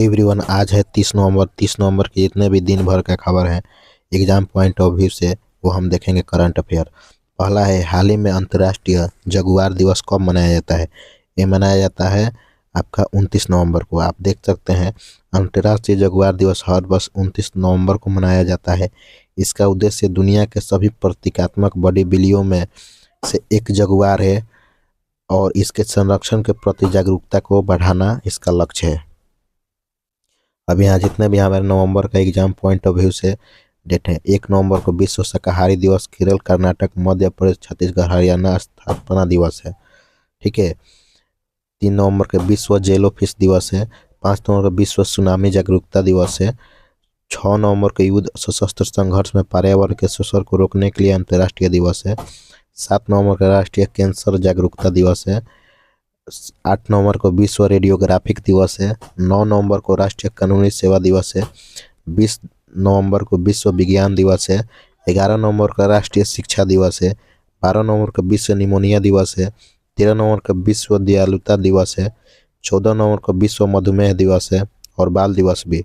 Everyone, आज है 30 नवंबर। 30 नवंबर के जितने भी दिन भर का खबर है एग्जाम पॉइंट ऑफ व्यू से वो हम देखेंगे करंट अफेयर। पहला है, हाल ही में अंतर्राष्ट्रीय जगुआर दिवस कब मनाया जाता है? ये मनाया जाता है आपका 29 नवंबर को। आप देख सकते हैं अंतर्राष्ट्रीय जगुआर दिवस हर वर्ष 29 नवंबर को मनाया जाता है। इसका उद्देश्य दुनिया के सभी प्रतीकात्मक बड़ी बिल्लियों में से एक जगुआर है और इसके संरक्षण के प्रति जागरूकता को बढ़ाना इसका लक्ष्य है। अब यहाँ जितने भी हमारे नवंबर का एग्जाम पॉइंट ऑफ व्यू से डेट है, 1 नवंबर को विश्व शाकाहारी दिवस, केरल, कर्नाटक, मध्य प्रदेश, छत्तीसगढ़, हरियाणा स्थापना दिवस है। ठीक है। 3 नवंबर के विश्व जेलो फिश दिवस है। 5 नवंबर को विश्व सुनामी जागरूकता दिवस है। 6 नवंबर को युद्ध सशस्त्र संघर्ष में पर्यावरण के शोषण को रोकने के लिए अंतर्राष्ट्रीय दिवस है। 7 नवंबर का राष्ट्रीय कैंसर जागरूकता दिवस है। 8 नवंबर को विश्व रेडियोग्राफिक दिवस है। 9 नवंबर को राष्ट्रीय कानूनी सेवा दिवस है। 20 नवंबर को विश्व विज्ञान दिवस है। 11 नवंबर का राष्ट्रीय शिक्षा दिवस है। 12 नवंबर को विश्व निमोनिया दिवस है। 13 नवंबर को विश्व दयालुता दिवस है। 14 नवंबर को विश्व मधुमेह दिवस है और बाल दिवस भी।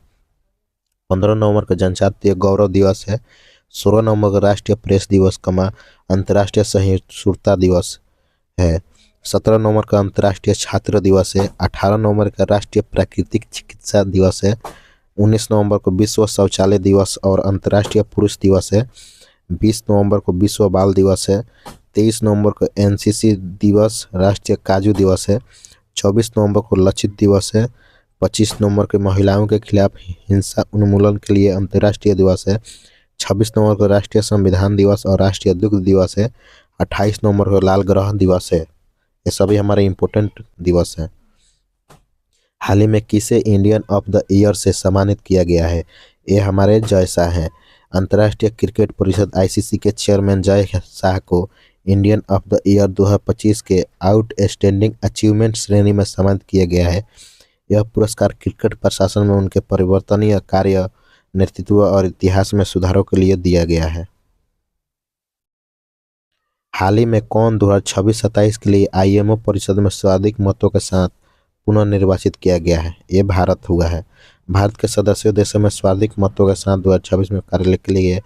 15 नवंबर को जनजातीय गौरव दिवस है। 16 नवंबर को राष्ट्रीय प्रेस दिवस अंतर्राष्ट्रीय सहिष्णुता दिवस है। 17 नवंबर का अंतर्राष्ट्रीय छात्र दिवस है। 18 नवंबर का राष्ट्रीय प्राकृतिक चिकित्सा दिवस है। 19 नवंबर को विश्व शौचालय दिवस और अंतर्राष्ट्रीय पुरुष दिवस है। 20 नवंबर को विश्व बाल दिवस है। 23 नवंबर को एनसीसी दिवस, राष्ट्रीय काजू दिवस है। 24 नवंबर को लचित दिवस है। 25 नवंबर को महिलाओं के खिलाफ हिंसा उन्मूलन के लिए अंतर्राष्ट्रीय दिवस है। 26 नवंबर को राष्ट्रीय संविधान दिवस और राष्ट्रीय दुग्ध दिवस है। 28 नवंबर को लाल ग्रह दिवस है। ये सभी हमारे इम्पोर्टेंट दिवस हैं। हाल ही में किसे इंडियन ऑफ द ईयर से सम्मानित किया गया है? ये हमारे जय शाह हैं। अंतर्राष्ट्रीय क्रिकेट परिषद आईसीसी के चेयरमैन जय शाह को इंडियन ऑफ द ईयर 2025 के आउटस्टैंडिंग अचीवमेंट श्रेणी में सम्मानित किया गया है। यह पुरस्कार क्रिकेट प्रशासन में उनके परिवर्तनीय कार्य, नेतृत्व और इतिहास में सुधारों के लिए दिया गया है। हाल ही में कौन 2026-27 के लिए आईएमओ परिषद में सर्वाधिक मतों के साथ पुनर्निर्वाचित किया गया है? ये भारत हुआ है। भारत के सदस्य देशों में सर्वाधिक मतों के साथ 2026 में कार्य के लिए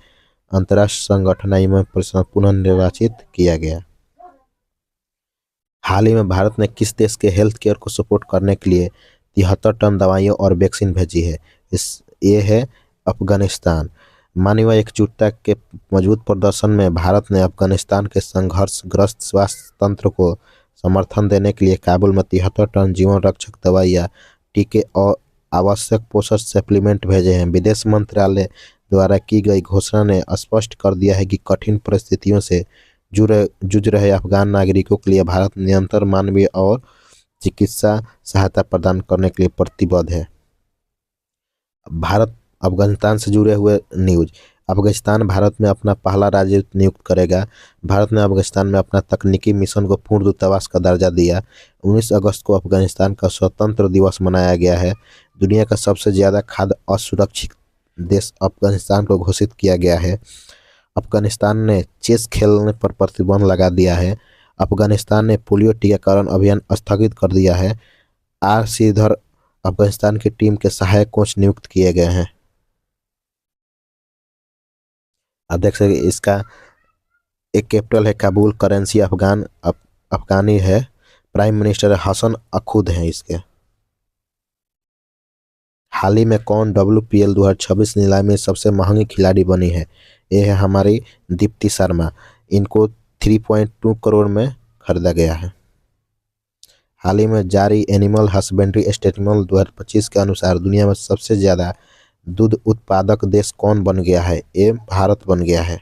अंतर्राष्ट्रीय संगठन आईएमओ परिषद में पुनर्निर्वाचित किया गया। हाल ही में भारत ने किस देश के हेल्थ केयर को सपोर्ट करने के लिए 73 टन दवाइयों और वैक्सीन भेजी है? ये है अफगानिस्तान। मानवीय एकजुटता के मजबूत प्रदर्शन में भारत ने अफगानिस्तान के संघर्षग्रस्त स्वास्थ्य तंत्र को समर्थन देने के लिए काबुल में 73 टन जीवन रक्षक दवाइयाँ, टीके और आवश्यक पोषण सप्लीमेंट भेजे हैं। विदेश मंत्रालय द्वारा की गई घोषणा ने स्पष्ट कर दिया है कि कठिन परिस्थितियों से जूझ रहे अफगान नागरिकों के लिए भारत निरंतर मानवीय और चिकित्सा सहायता प्रदान करने के लिए प्रतिबद्ध है। भारत अफगानिस्तान से जुड़े हुए न्यूज। अफगानिस्तान भारत में अपना पहला राजदूत नियुक्त करेगा। भारत ने अफगानिस्तान में अपना तकनीकी मिशन को पूर्ण दूतावास का दर्जा दिया। 19 अगस्त को अफगानिस्तान का स्वतंत्र दिवस मनाया गया है। दुनिया का सबसे ज़्यादा खाद्य असुरक्षित देश अफगानिस्तान को घोषित किया गया है। अफगानिस्तान ने चेस खेलने पर प्रतिबंध लगा दिया है। अफगानिस्तान ने पोलियो टीकाकरण अभियान स्थगित कर दिया है। श्रीधर अफगानिस्तान की टीम के सहायक कोच नियुक्त किए गए हैं। आप देख सकते इसका एक कैपिटल है काबुल, करेंसी अफगानी है, प्राइम मिनिस्टर हसन अखुद हैं इसके। हाल ही में कौन WPL 2026 नीलामी में सबसे महंगी खिलाड़ी बनी है? ये है हमारी दीप्ति शर्मा। इनको 3.2 करोड़ में खरीदा गया है। हाल ही में जारी एनिमल हस्बेंड्री स्टेटमेंट 2025 के अनुसार दुनिया में सबसे ज़्यादा दूध उत्पादक देश कौन बन गया है? ये भारत बन गया है।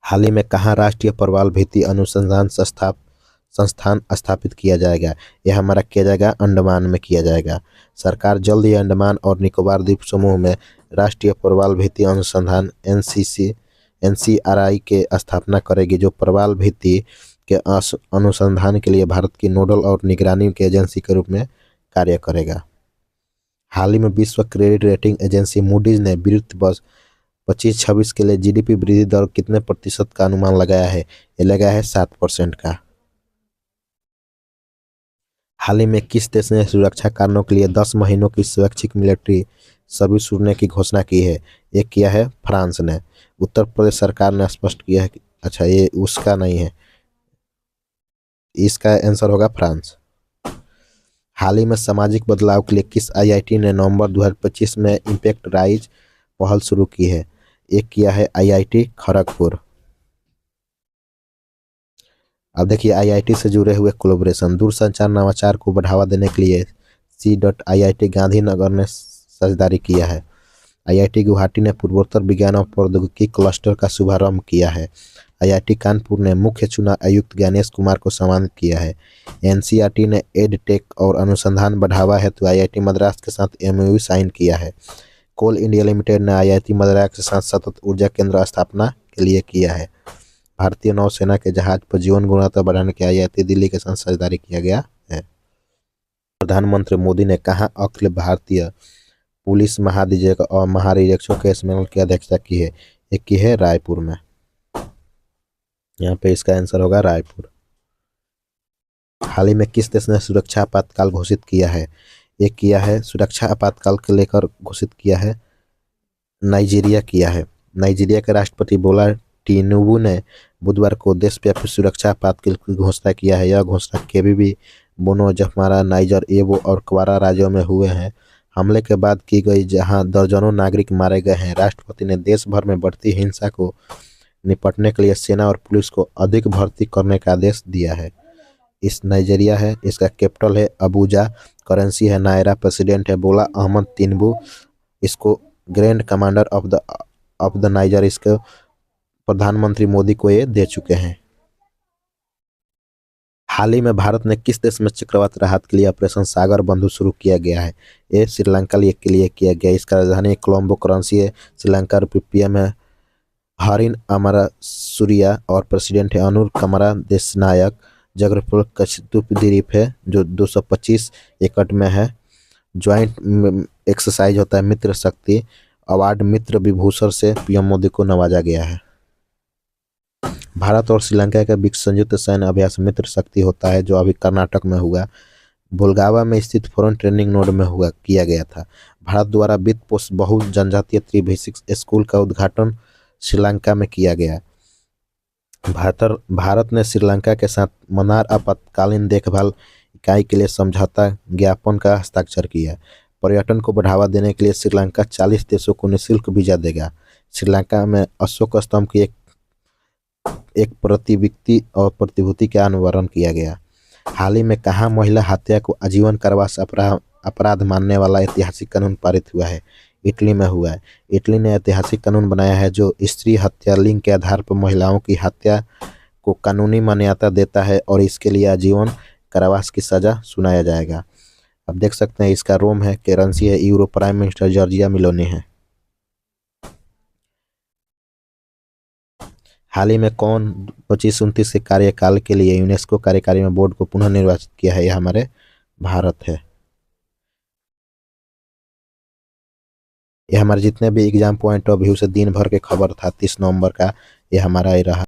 हाल ही में कहाँ राष्ट्रीय प्रवाल भित्ति अनुसंधान संस्थान स्थापित किया जाएगा? यह हमारा किया जाएगा अंडमान में किया जाएगा। सरकार जल्द ही अंडमान और निकोबार द्वीप समूह में राष्ट्रीय प्रवाल भित्ति अनुसंधान NCRI के स्थापना करेगी, जो प्रवाल भित्ति के अनुसंधान के लिए भारत की नोडल और निगरानी की एजेंसी के रूप में कार्य करेगा। हाल ही में विश्व क्रेडिट रेटिंग एजेंसी मूडीज ने वित्त वर्ष 25-26 के लिए GDP वृद्धि दर कितने प्रतिशत का अनुमान लगाया है? ये लगाया है 7% का। हाल ही में किस देश ने सुरक्षा कारणों के लिए 10 महीनों की स्वैच्छिक मिलिट्री सर्विस छोड़ने की घोषणा की है? ये किया है फ्रांस ने। उत्तर प्रदेश सरकार ने स्पष्ट किया है कि अच्छा ये उसका नहीं है, इसका आंसर होगा फ्रांस। हाल ही में सामाजिक बदलाव के लिए किस आईआईटी ने नवंबर 2025 में इम्पैक्ट राइज पहल शुरू की है? एक किया है आईआईटी खड़गपुर। अब देखिए आईआईटी से जुड़े हुए कोलैबोरेशन। दूरसंचार नवाचार को बढ़ावा देने के लिए C.IIT गांधीनगर ने साझेदारी किया है। आईआईटी गुवाहाटी ने पूर्वोत्तर विज्ञान और प्रौद्योगिकी क्लस्टर का शुभारंभ किया है। आईआईटी कानपुर ने मुख्य चुनाव आयुक्त ज्ञानेश कुमार को सम्मानित किया है। एनसीईआरटी ने एड टेक और अनुसंधान बढ़ावा हेतु आईआईटी मद्रास के साथ एमओयू साइन किया है। कोल इंडिया लिमिटेड ने आईआईटी मद्रास के साथ सतत ऊर्जा केंद्र स्थापना के लिए किया है। भारतीय नौसेना के जहाज पर जीवन गुणवत्ता बढ़ाने के आईआईटी दिल्ली के साथ साझेदारी किया गया है। प्रधानमंत्री मोदी ने कहा अखिल भारतीय पुलिस महानिदेशक और महानिरीक्षकों के सम्मेलन की अध्यक्षता की है? एक की है रायपुर में। यहाँ पे इसका आंसर होगा रायपुर। हाल ही में किस देश ने सुरक्षा आपातकाल घोषित किया है? एक किया है सुरक्षा आपातकाल के लेकर घोषित किया है नाइजीरिया किया है। नाइजीरिया के राष्ट्रपति बोला टिनुबू ने बुधवार को देशव्यापी सुरक्षा आपातकाल की घोषणा किया है। यह घोषणा केबीबी, बोनो, जफमारा, नाइजर, एवो और क्वारा राज्यों में हुए हैं हमले के बाद की गई, जहां दर्जनों नागरिक मारे गए हैं। राष्ट्रपति ने देश भर में बढ़ती हिंसा को निपटने के लिए सेना और पुलिस को अधिक भर्ती करने का आदेश दिया है। इस नाइजीरिया है, इसका कैपिटल है अबूजा, करेंसी है नायरा, प्रेसिडेंट है बोला अहमद तिनुबू, इसको grand commander of the niger, इसको प्रधानमंत्री मोदी को ये दे चुके हैं। हाल ही में भारत ने किस देश में चक्रवात राहत के लिए ऑपरेशन सागर बंधु शुरू किया गया है? ये श्रीलंका के लिए किया गया। इसका राजधानी कोलंबो, करेंसी है श्रीलंका रुपये, पीएम है हरिन अमरसूरिया और प्रेसिडेंट है अनुर कुमारा देशनायक। जगरपुर कच्छद्वीप द्वीप है जो 225 एकड़ में है। ज्वाइंट एक्सरसाइज होता है मित्र शक्ति अवार्ड मित्र विभूषण से पीएम मोदी को नवाजा गया है। भारत और श्रीलंका के बीच संयुक्त सैन्य अभ्यास मित्र शक्ति होता है जो अभी कर्नाटक में हुआ, बुलगावा में स्थित फॉरेन ट्रेनिंग नोड में हुआ किया गया था। भारत द्वारा वित्त पोषित बहु जनजातीय त्रिभाषिक स्कूल का उद्घाटन श्रीलंका में किया गया। भारत ने श्रीलंका के साथ मन्नार आपातकालीन देखभाल इकाई के लिए समझौता ज्ञापन का हस्ताक्षर किया। पर्यटन को बढ़ावा देने के लिए श्रीलंका 40 देशों को निःशुल्क वीजा देगा। श्रीलंका में अशोक स्तंभ की एक प्रतिव्यक्ति और प्रतिभूति का अनावरण किया गया। हाल ही में कहाँ महिला हत्या को आजीवन कारावास अपराध मानने वाला ऐतिहासिक कानून पारित हुआ है? इटली में हुआ है। इटली ने ऐतिहासिक कानून बनाया है जो स्त्री हत्या लिंग के आधार पर महिलाओं की हत्या को कानूनी मान्यता देता है और इसके लिए आजीवन कारावास की सजा सुनाया जाएगा। अब देख सकते हैं इसका रोम है, करेंसी है euro, prime minister Giorgia Meloni है। हाल ही में कौन 25-29 के कार्यकाल के लिए यूनेस्को कार्यकारी में बोर्ड को पुनः निर्वाचित किया है? यह हमारे भारत है। ये हमारे जितने भी एग्जाम पॉइंट ऑफ व्यू से दिन भर के खबर था 30 नवंबर का, ये हमारा ही रहा।